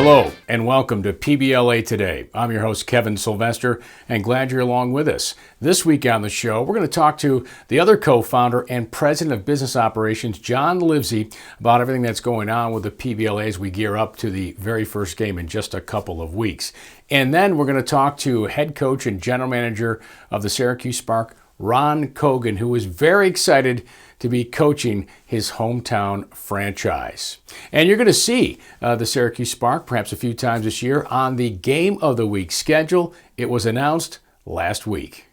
Hello and welcome to PBLA Today. I'm your host, Kevin Sylvester, and glad you're along with us. This week on the show, we're going to talk to the other co-founder and president of business operations, John Livesey, about everything that's going on with the PBLA as we gear up to the very first game in just a couple of weeks. And then we're going to talk to head coach and general manager of the Syracuse Spark, Ron Cogan, who is very excited to be coaching his hometown franchise. And you're going to see the Syracuse Spark perhaps a few times this year on the Game of the Week schedule. It was announced last week.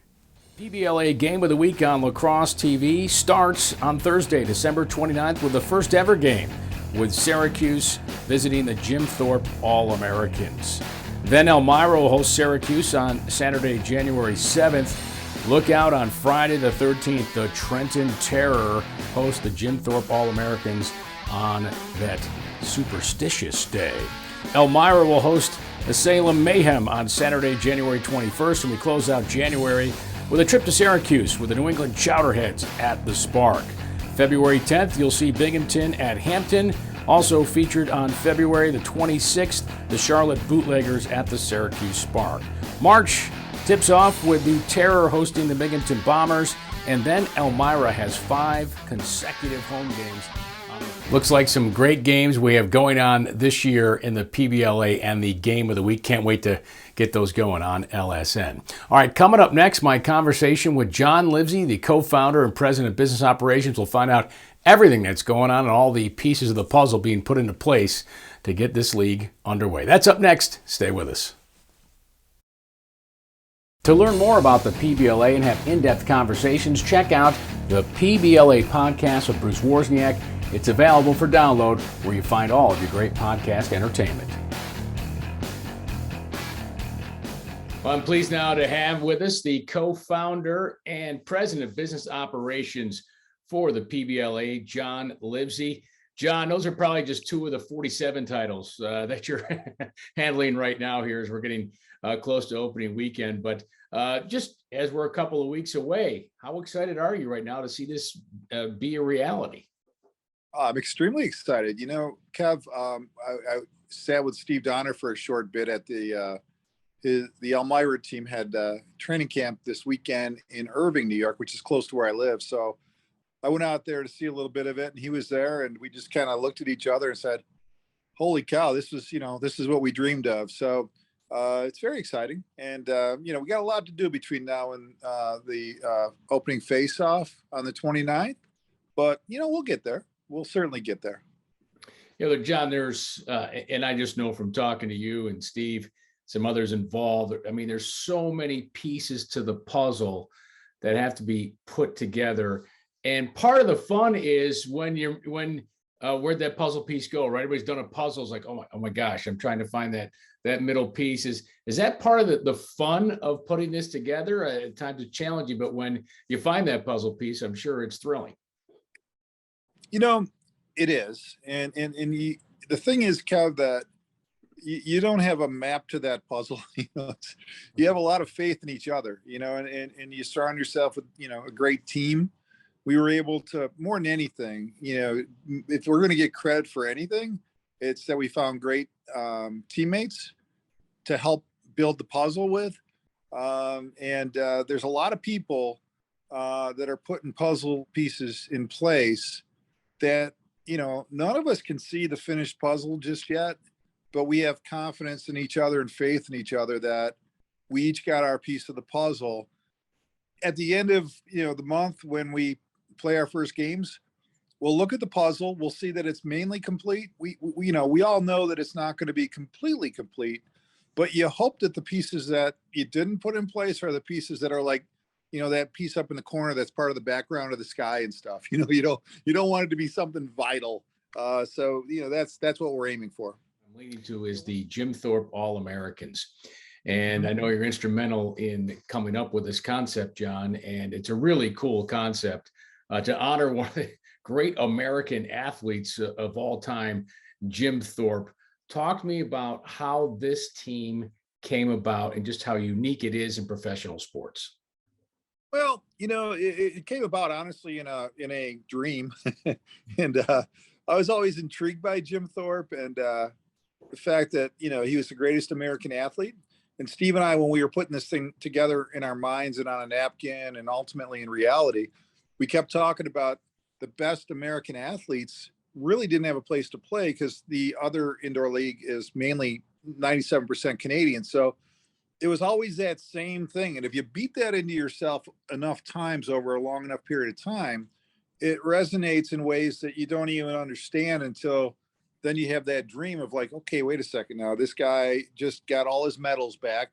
PBLA Game of the Week on Lacrosse TV starts on Thursday, December 29th with the first ever game with Syracuse visiting the Jim Thorpe All-Americans. Then Elmira will host Syracuse on Saturday, January 7th. Look out on Friday the 13th, the Trenton Terror host the Jim Thorpe All-Americans on that superstitious day. Elmira will host the Salem Mayhem on Saturday, January 21st, and we close out January with a trip to Syracuse with the New England Chowderheads at the Spark. February 10th, you'll see Binghamton at Hampton. Also featured on February the 26th, the Charlotte Bootleggers at the Syracuse Spark. March tips off with the Terror hosting the Binghamton Bombers, and then Elmira has 5 consecutive home games. Looks like some great games we have going on this year in the PBLA and the Game of the Week. Can't wait to get those going on LSN. All right, coming up next, my conversation with John Livesey, the co-founder and president of business operations. We'll find out everything that's going on and all the pieces of the puzzle being put into place to get this league underway. That's up next. Stay with us. To learn more about the PBLA and have in-depth conversations, check out the PBLA podcast with Bruce Wozniak. It's available for download where you find all of your great podcast entertainment. Well, I'm pleased now to have with us the co-founder and president of business operations for the PBLA, John Livesey. John, those are probably just 2 of the 47 titles that you're handling right now here as we're getting close to opening weekend. But just as we're a couple of weeks away, how excited are you right now to see this be a reality? I'm extremely excited. You know, Kev, I sat with Steve Donner for a short bit at the Elmira team had training camp this weekend in Irving, New York, which is close to where I live. So I went out there to see a little bit of it, and he was there, and we just kind of looked at each other and said, holy cow, this is what we dreamed of. So it's very exciting. And, we got a lot to do between now and the opening face-off on the 29th. But, we'll get there. We'll certainly get there. John, there's, and I just know from talking to you and Steve, some others involved, I mean, there's so many pieces to the puzzle that have to be put together. And part of the fun is where'd that puzzle piece go, right? Everybody's done a puzzle. It's like, oh my gosh, I'm trying to find that middle piece. Is that part of the fun of putting this together? At times it's challenging, but when you find that puzzle piece, I'm sure it's thrilling. It is. And the thing is, Kev, that you don't have a map to that puzzle. You have a lot of faith in each other, and you surround yourself with, a great team. We were able to, more than anything, if we're going to get credit for anything, it's that we found great teammates to help build the puzzle with. And there's a lot of people that are putting puzzle pieces in place that, none of us can see the finished puzzle just yet, but we have confidence in each other and faith in each other that we each got our piece of the puzzle. At the end of, the month when we play our first games, we'll look at the puzzle. We'll see that it's mainly complete. We all know that it's not going to be completely complete, but you hope that the pieces that you didn't put in place are the pieces that are like, that piece up in the corner that's part of the background of the sky and stuff. You don't want it to be something vital. So that's what we're aiming for. I'm leading to is the Jim Thorpe All-Americans. And I know you're instrumental in coming up with this concept, John, and it's a really cool concept to honor one of the great American athletes of all time, Jim Thorpe. Talk to me about how this team came about and just how unique it is in professional sports. Well, it came about honestly in a dream, and I was always intrigued by Jim Thorpe, and the fact that, he was the greatest American athlete. And Steve and I, when we were putting this thing together in our minds and on a napkin and ultimately in reality, we kept talking about the best American athletes really didn't have a place to play because the other indoor league is mainly 97% Canadian. So it was always that same thing. And if you beat that into yourself enough times over a long enough period of time, it resonates in ways that you don't even understand until then you have that dream of like, okay, wait a second now, this guy just got all his medals back,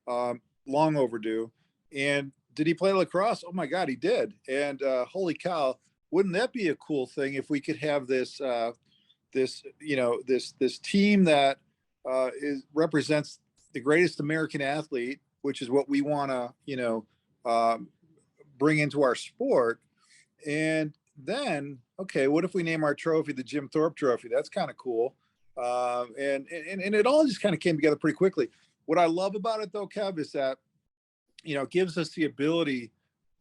long overdue. And did he play lacrosse? Oh my God, he did. And holy cow, wouldn't that be a cool thing if we could have this team that represents the greatest American athlete, which is what we want to, bring into our sport. And then, okay, what if we name our trophy the Jim Thorpe Trophy? That's kind of cool. And it all just kind of came together pretty quickly. What I love about it though, Kev, is that, it gives us the ability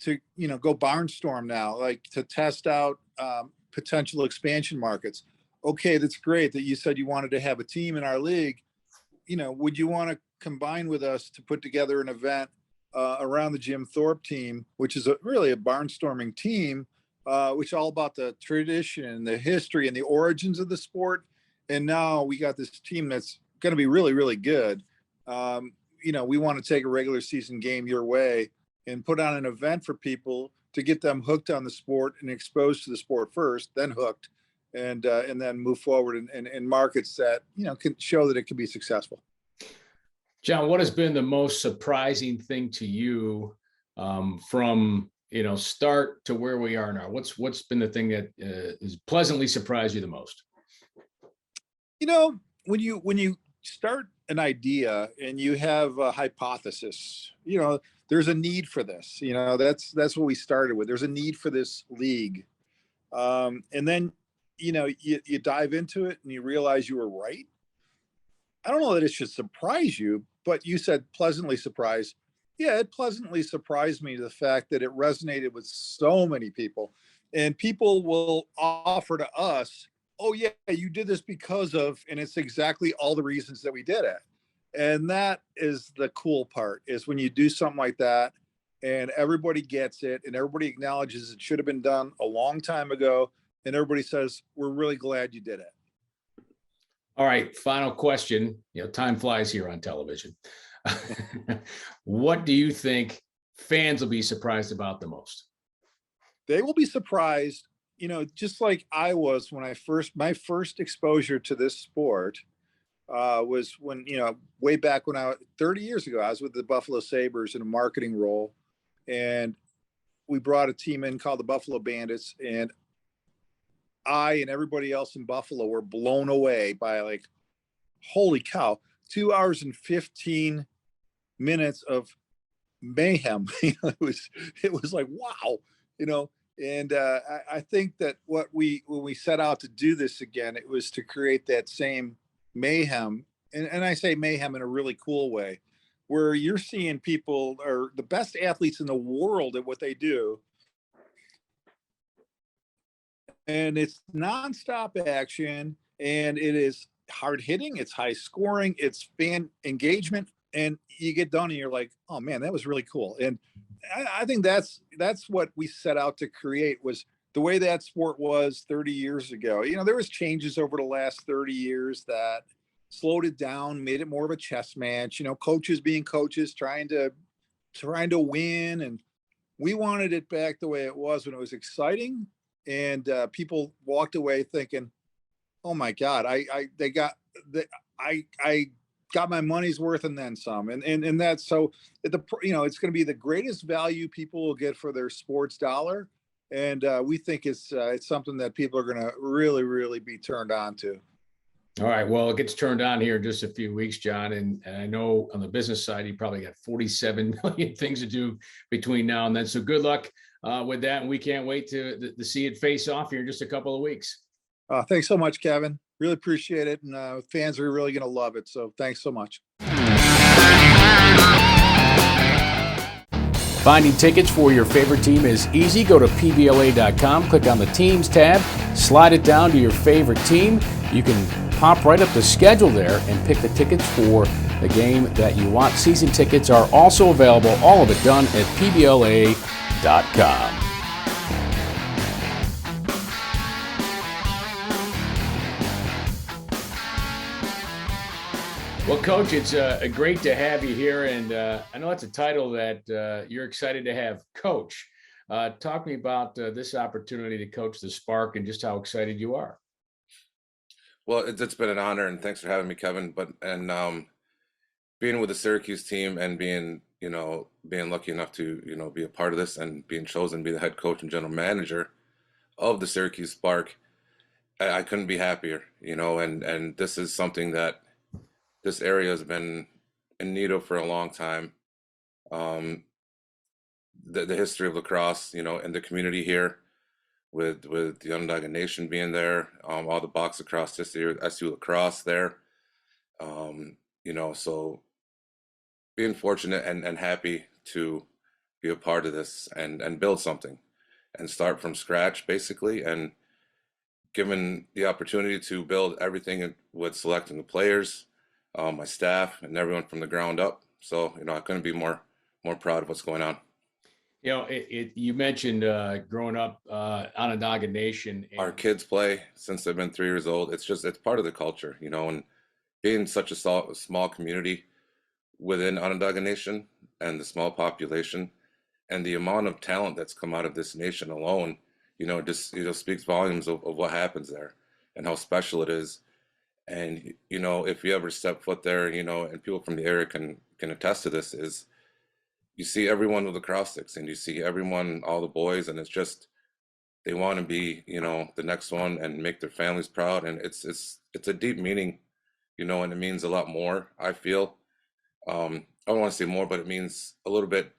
to, go barnstorm now, like to test out potential expansion markets. Okay, that's great that you said you wanted to have a team in our league. Would you want to combine with us to put together an event around the Jim Thorpe team, which is really a barnstorming team, which is all about the tradition, the history, and the origins of the sport. And now we got this team that's going to be really, really good. We want to take a regular season game your way and put on an event for people to get them hooked on the sport and exposed to the sport first, then hooked, and then move forward in markets that, can show that it can be successful. John, what has been the most surprising thing to you from, start to where we are now? What's been the thing that has pleasantly surprised you the most? When you start an idea and you have a hypothesis, there's a need for this. That's what we started with. There's a need for this league. And then, you dive into it and you realize you were right. I don't know that it should surprise you, but you said pleasantly surprised. Yeah, it pleasantly surprised me, the fact that it resonated with so many people. And people will offer to us, oh yeah, you did this because of, and it's exactly all the reasons that we did it. And that is the cool part, is when you do something like that and everybody gets it and everybody acknowledges it should have been done a long time ago. And everybody says, we're really glad you did it. All right. Final question. Time flies here on television. What do you think fans will be surprised about the most? They will be surprised, just like I was when my first exposure to this sport was when, way back when 30 years ago, I was with the Buffalo Sabres in a marketing role, and we brought a team in called the Buffalo Bandits, and I and everybody else in Buffalo were blown away by, like, holy cow, 2 hours and 15 minutes of mayhem. It was like, wow, and I think that when we set out to do this again, it was to create that same mayhem. And I say mayhem in a really cool way, where you're seeing people are the best athletes in the world at what they do. And it's nonstop action, and it is hard hitting. It's high scoring. It's fan engagement. And you get done and you're like, oh man, that was really cool. And I think that's what we set out to create, was the way that sport was 30 years ago. There was changes over the last 30 years that slowed it down, made it more of a chess match, coaches being coaches, trying to win. And we wanted it back the way it was when it was exciting. And people walked away thinking, oh my God, I got my money's worth and then some. And that's so it's going to be the greatest value people will get for their sports dollar. And we think it's something that people are going to really, really be turned on to. All right. Well, it gets turned on here in just a few weeks, John. And I know on the business side, you probably got 47 million things to do between now and then. So good luck with that. And we can't wait to see it face off here in just a couple of weeks. Thanks so much, Kevin. Really appreciate it. And fans are really going to love it. So thanks so much. Finding tickets for your favorite team is easy. Go to PBLA.com, click on the Teams tab, slide it down to your favorite team. You can pop right up the schedule there and pick the tickets for the game that you want. Season tickets are also available, all of it done at PBLA.com. Well, Coach, it's great to have you here, and I know it's a title that you're excited to have, Coach. Talk to me about this opportunity to coach the Spark and just how excited you are. Well, it's been an honor, and thanks for having me, Kevin. Being with the Syracuse team and being lucky enough to be a part of this and being chosen to be the head coach and general manager of the Syracuse Spark, I couldn't be happier. And this is something that this area has been in need of for a long time. The history of lacrosse, and the community here, with the Onondaga Nation being there, all the box lacrosse history with SU lacrosse there. So being fortunate and happy to be a part of this and build something and start from scratch basically, and given the opportunity to build everything with selecting the players, my staff and everyone from the ground up. So, I couldn't be more proud of what's going on. You mentioned growing up Onondaga Nation. Our kids play since they've been 3 years old. It's part of the culture, and being such a small community within Onondaga Nation and the small population and the amount of talent that's come out of this nation alone, just speaks volumes of what happens there and how special it is. And if you ever step foot there, and people from the area can attest to this, is you see everyone with lacrosse sticks and you see everyone, all the boys, and it's just they want to be the next one and make their families proud. And it's a deep meaning, and it means a lot more, I feel. I don't want to say more, but it means a little bit,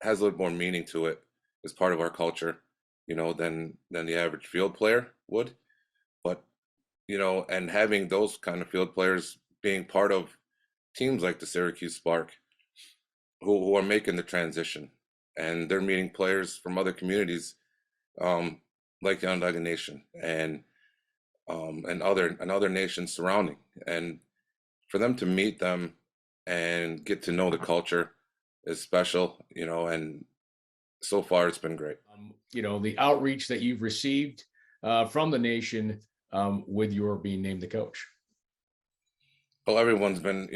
has a little more meaning to it as part of our culture, than the average field player would. But and having those kind of field players being part of teams like the Syracuse Spark, who are making the transition, and they're meeting players from other communities, like the Onondaga Nation and other nations surrounding, and for them to meet them and get to know the culture is special, and so far it's been great. The outreach that you've received from the nation with your being named the coach. Well, everyone's been,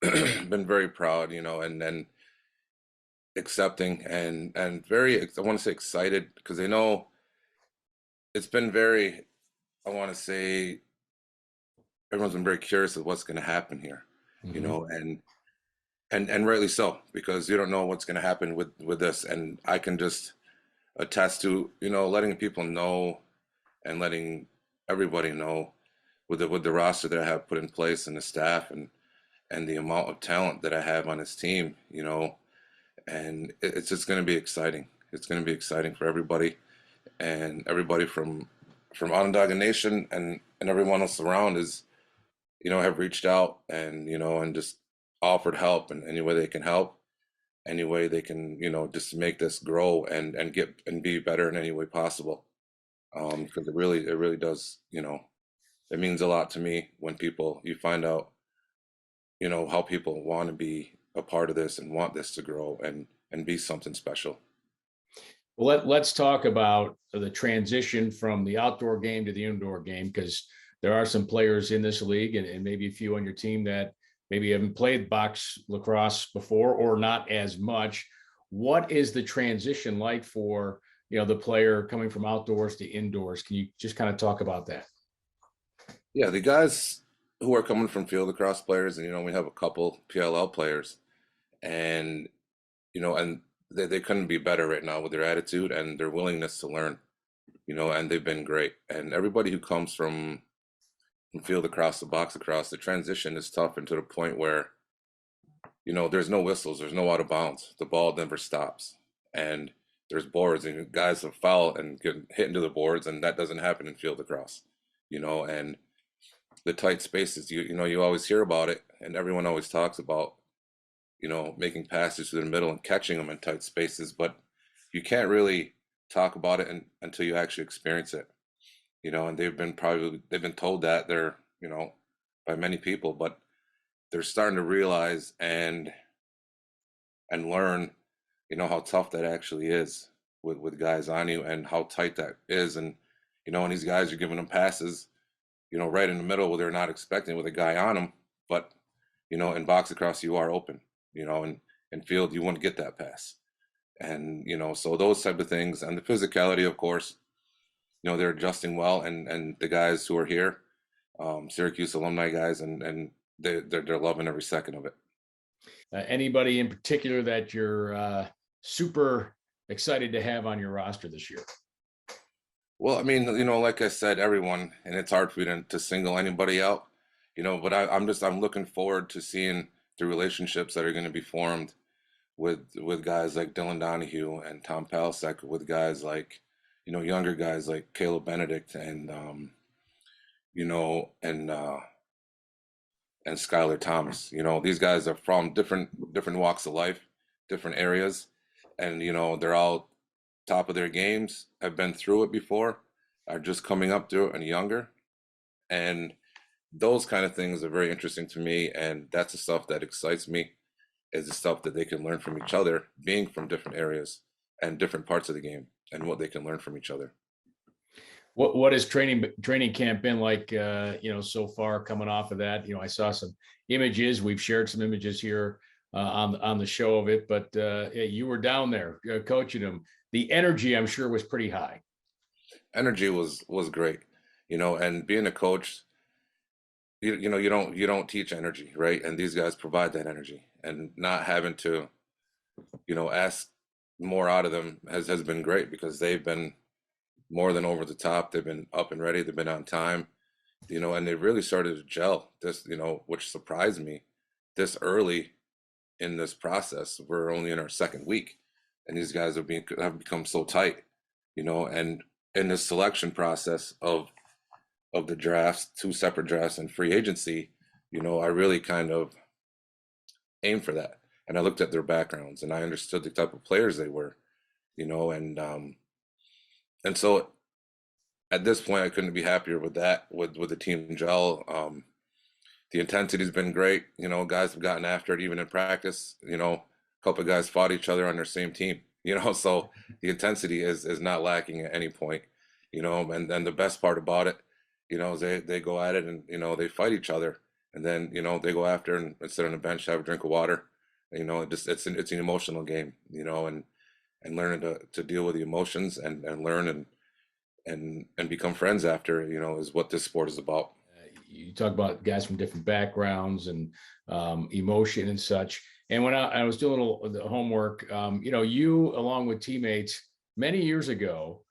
been very proud, and accepting and very, I want to say excited, because they know it's been very, I want to say, everyone's been very curious of what's going to happen here, and rightly so, because you don't know what's going to happen with this. And I can just attest to, letting people know and letting everybody know with the roster that I have put in place and the staff and the amount of talent that I have on this team, and it's just going to be exciting. It's going to be exciting for everybody, and everybody from Onondaga Nation and everyone else around is, have reached out and, and just offered help in any way they can help, any way they can, just make this grow and get and be better in any way possible. Because it really does, it means a lot to me when you find out, how people want to be a part of this and want this to grow and be something special. Well, let's talk about the transition from the outdoor game to the indoor game, because there are some players in this league and maybe a few on your team that maybe haven't played box lacrosse before or not as much. What is the transition like for, the player coming from outdoors to indoors? Can you just kind of talk about that? Yeah, the guys who are coming from field lacrosse players, and we have a couple PLL players, and and they couldn't be better right now with their attitude and their willingness to learn, and they've been great. And everybody who comes from field across the box across, the transition is tough, and to the point where there's no whistles, there's no out of bounds, the ball never stops, and there's boards and guys will foul and get hit into the boards, and that doesn't happen in field across, and the tight spaces, you always hear about it, and everyone always talks about making passes through the middle and catching them in tight spaces, but you can't really talk about it until you actually experience it. And they've been told that you know, by many people, but they're starting to realize and learn, how tough that actually is with guys on you and how tight that is. And, and these guys are giving them passes, right in the middle where they're not expecting with a guy on them. But, in box across, you are open, and in field, you want to get that pass. And, so those type of things and the physicality, of course, they're adjusting well. And the guys who are here, Syracuse alumni guys, and they're loving every second of it. Anybody in particular that you're super excited to have on your roster this year? Well, I mean, like I said, everyone, and it's hard for me to single anybody out, but I'm looking forward to seeing the relationships that are going to be formed with guys like Dylan Donahue and Tom Palasek, with guys like, younger guys like Caleb Benedict and, and Skylar Thomas. These guys are from different walks of life, different areas, and they're all top of their games, have been through it before, are just coming up through it and younger. And those kind of things are very interesting to me, and that's the stuff that excites me, is the stuff that they can learn from each other, being from different areas and different parts of the game, and what they can learn from each other. What has training camp been like, so far coming off of that? I saw some images. We've shared some images here on the show of it, but you were down there coaching them. The energy, I'm sure, was pretty high. Energy was great, and being a coach, you don't teach energy, right? And these guys provide that energy, and not having to, ask more out of them has been great, because they've been more than over the top. They've been up and ready. They've been on time, and they really started to gel this, which surprised me this early in this process. We're only in our second week, and these guys have become so tight, and in this selection process of the drafts, 2 separate drafts and free agency, I really kind of aimed for that. And I looked at their backgrounds, and I understood the type of players they were, and so at this point, I couldn't be happier with that, with the team gel. The intensity's been great. Guys have gotten after it even in practice. A couple of guys fought each other on their same team. So the intensity is not lacking at any point. And then the best part about it, is they go at it and they fight each other, and then they go after and sit on the bench, have a drink of water. It's an emotional game. And learning to deal with the emotions and learn and become friends after, is what this sport is about. You talk about guys from different backgrounds and emotion and such. And when I was doing a little the homework, you, along with teammates many years ago,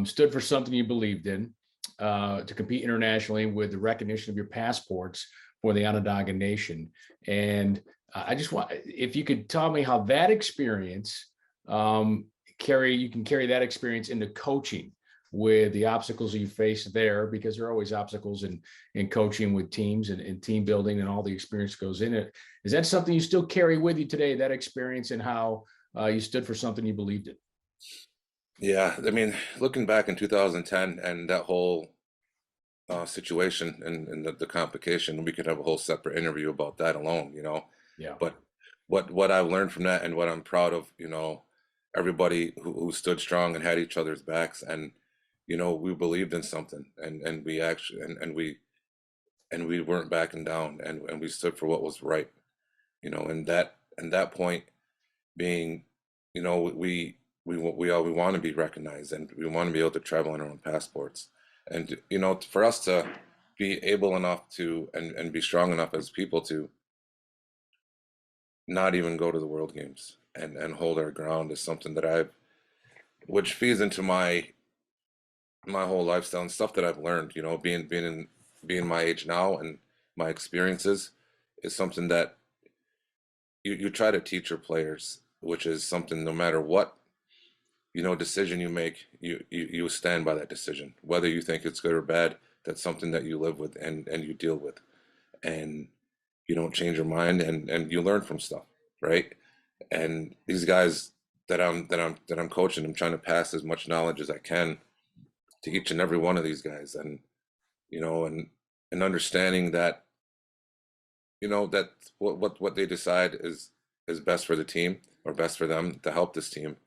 stood for something you believed in, to compete internationally with the recognition of your passports for the Onondaga Nation. And I just want, if you could tell me how that experience, you can carry that experience into coaching, with the obstacles you face there, because there are always obstacles in coaching with teams and team building, and all the experience goes in it. Is that something you still carry with you today, that experience, and how you stood for something you believed in? Yeah, I mean, looking back in 2010 and that whole situation and the complication, we could have a whole separate interview about that alone, Yeah. But what I've learned from that, and what I'm proud of, everybody who stood strong and had each other's backs, and we believed in something, and we actually and we weren't backing down, and we stood for what was right, and that point being, we want to be recognized, and we want to be able to travel on our own passports, and for us to be able enough to and be strong enough as people to not even go to the World Games and hold our ground, is something that which feeds into my whole lifestyle and stuff that I've learned, being my age now, and my experiences, is something that you try to teach your players, which is something, no matter what, decision you make, you stand by that decision, whether you think it's good or bad. That's something that you live with and you deal with, and you don't change your mind, and you learn from stuff, right? And these guys that I'm coaching, I'm trying to pass as much knowledge as I can to each and every one of these guys, and and understanding that, that what they decide is best for the team or best for them to help this team,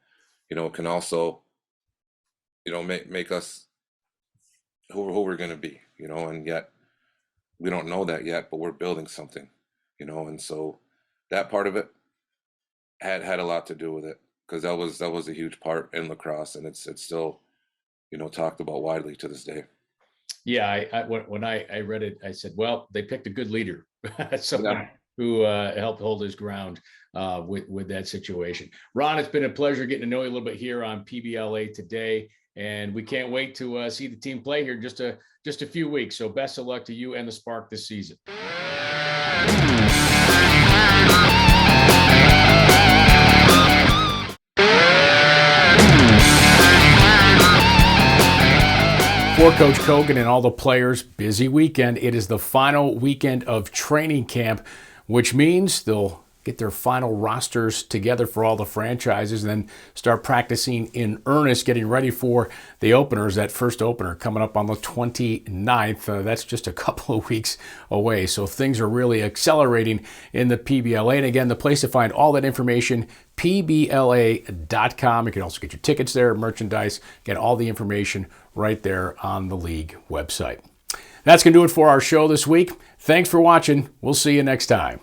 can also, make us who we're going to be, and yet we don't know that yet, but we're building something, and so that part of it had a lot to do with it, because that was a huge part in lacrosse, and it's still, talked about widely to this day. Yeah, when I read it, I said, well, they picked a good leader, someone Yeah. who helped hold his ground with that situation. Ron, it's been a pleasure getting to know you a little bit here on PBLA today, and we can't wait to see the team play here in just a few weeks. So best of luck to you and the Spark this season. For Coach Kogan and all the players, busy weekend. It is the final weekend of training camp, which means they'll get their final rosters together for all the franchises and then start practicing in earnest, getting ready for the openers, that first opener coming up on the 29th. That's just a couple of weeks away. So things are really accelerating in the PBLA. And again, the place to find all that information, PBLA.com. You can also get your tickets there, merchandise, get all the information right there on the league website. That's going to do it for our show this week. Thanks for watching. We'll see you next time.